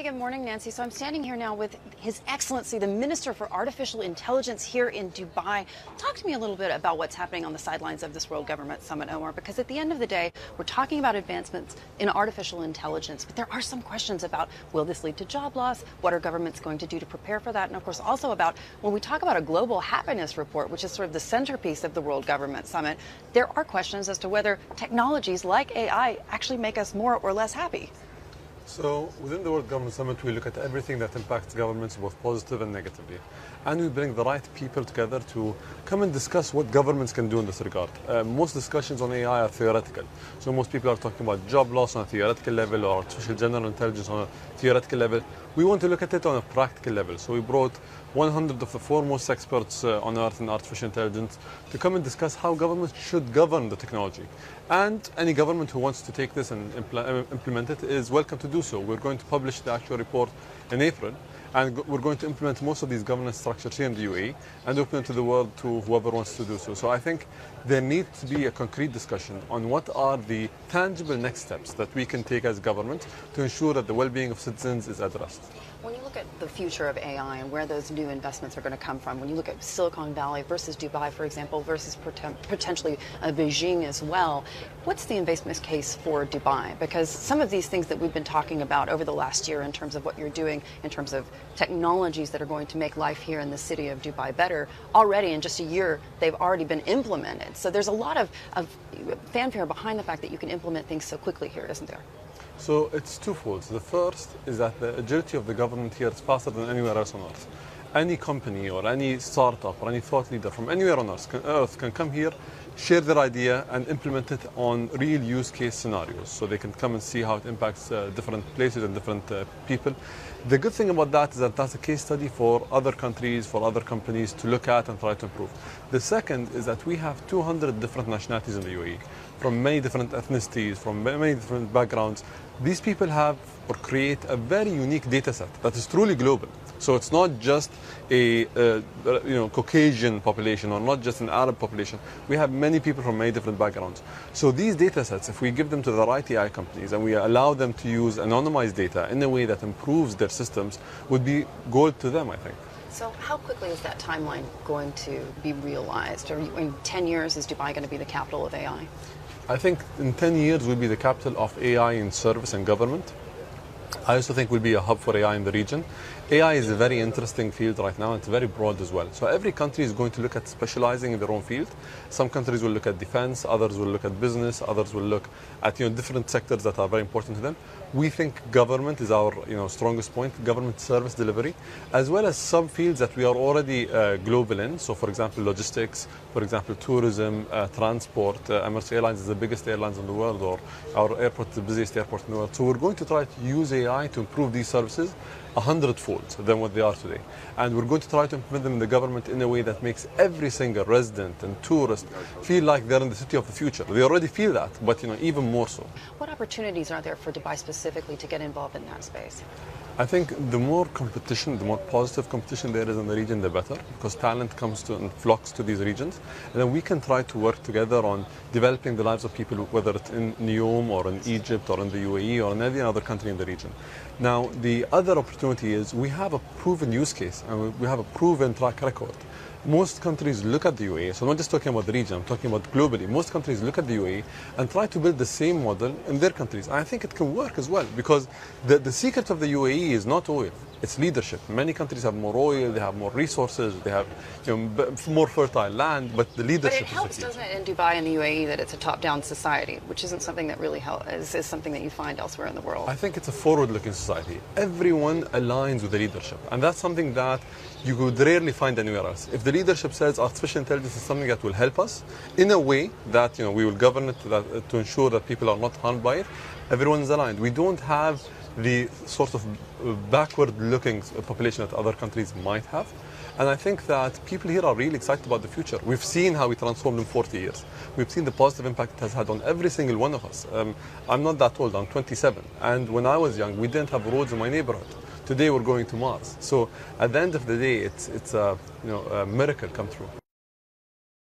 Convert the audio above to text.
Hey, good morning, Nancy. So I'm standing here now with His Excellency, the Minister for Artificial Intelligence here in Dubai. Talk to me a little bit about what's happening on the sidelines of this World Government Summit, Omar, because at the end of the day, we're talking about advancements in artificial intelligence, but there are some questions about, will this lead to job loss? What are governments going to do to prepare for that? And of course, also about when we talk about a global happiness report, which is sort of the centerpiece of the World Government Summit, there are questions as to whether technologies like AI actually make us more or less happy. So within the World Government Summit, we look at everything that impacts governments, both positive and negatively. And we bring the right people together to come and discuss what governments can do in this regard. Most discussions on AI are theoretical. So most people are talking about job loss on a theoretical level or artificial general intelligence on a theoretical level. We want to look at it on a practical level. So we brought 100 of the foremost experts on earth in artificial intelligence to come and discuss how governments should govern the technology. And any government who wants to take this and implement it is welcome to do so. We're going to publish the actual report in April, and we're going to implement most of these governance structures here in the UAE and open it to the world to whoever wants to do so. So I think there needs to be a concrete discussion on what are the tangible next steps that we can take as government to ensure that the well-being of citizens is addressed. When you look at the future of AI and where those new investments are going to come from, when you look at Silicon Valley versus Dubai, for example, versus potentially Beijing as well, what's the investment case for Dubai? Because some of these things that we've been talking about over the last year in terms of what you're doing, in terms of technologies that are going to make life here in the city of Dubai better, already in just a year, they've already been implemented. So there's a lot of fanfare behind the fact that you can implement things so quickly here, isn't there? So it's twofold. The first is that the agility of the government here is faster than anywhere else on earth. Any company or any startup or any thought leader from anywhere on earth can come here, share their idea and implement it on real use case scenarios. So they can come and see how it impacts different places and different people. The good thing about that is that that's a case study for other countries, for other companies to look at and try to improve. The second is that we have 200 different nationalities in the UAE, from many different ethnicities, from many different backgrounds. These people have or create a very unique data set that is truly global. So it's not just a Caucasian population or not just an Arab population. We have many people from many different backgrounds. So these data sets, if we give them to the right AI companies and we allow them to use anonymized data in a way that improves their systems, would be gold to them, I think. So how quickly is that timeline going to be realized? Or in 10 years, is Dubai going to be the capital of AI? I think in 10 years we'll be the capital of AI in service and government. I also think we'll be a hub for AI in the region. AI is a very interesting field right now. It's very broad as well. So every country is going to look at specializing in their own field. Some countries will look at defense, others will look at business, others will look at different sectors that are very important to them. We think government is our strongest point, government service delivery, as well as some fields that we are already global in. So for example, logistics, for example, tourism, transport. Emirates Airlines is the biggest airlines in the world, or our airport is the busiest airport in the world. So we're going to try to use AI to improve these services 100-fold than what they are today. And we're going to try to implement them in the government in a way that makes every single resident and tourist feel like they're in the city of the future. They already feel that, but even more so. What opportunities are there for Dubai specifically to get involved in that space? I think the more competition, the more positive competition there is in the region, the better, because talent comes to and flocks to these regions. And then we can try to work together on developing the lives of people, whether it's in NEOM or in Egypt or in the UAE or in any other country in the region. Now, the other opportunity is we have a proven use case and we have a proven track record. Most countries look at the UAE, so I'm not just talking about the region, I'm talking about globally. Most countries look at the UAE and try to build the same model in their countries. I think it can work as well, because the secret of the UAE is not oil, it's leadership. Many countries have more oil, they have more resources, they have more fertile land, but the leadership is the key. But it helps, doesn't it, in Dubai and the UAE that it's a top-down society, which isn't something that really is something that you find elsewhere in the world. I think it's a forward-looking society. Everyone aligns with the leadership, and that's something that you could rarely find anywhere else. If the leadership says artificial intelligence is something that will help us in a way that we will govern it to ensure that people are not harmed by it, everyone's aligned. We don't have the sort of backward-looking population that other countries might have. And I think that people here are really excited about the future. We've seen how we transformed in 40 years. We've seen the positive impact it has had on every single one of us. I'm not that old, I'm 27. And when I was young, we didn't have roads in my neighborhood. Today we're going to Mars. So at the end of the day, it's a miracle come true.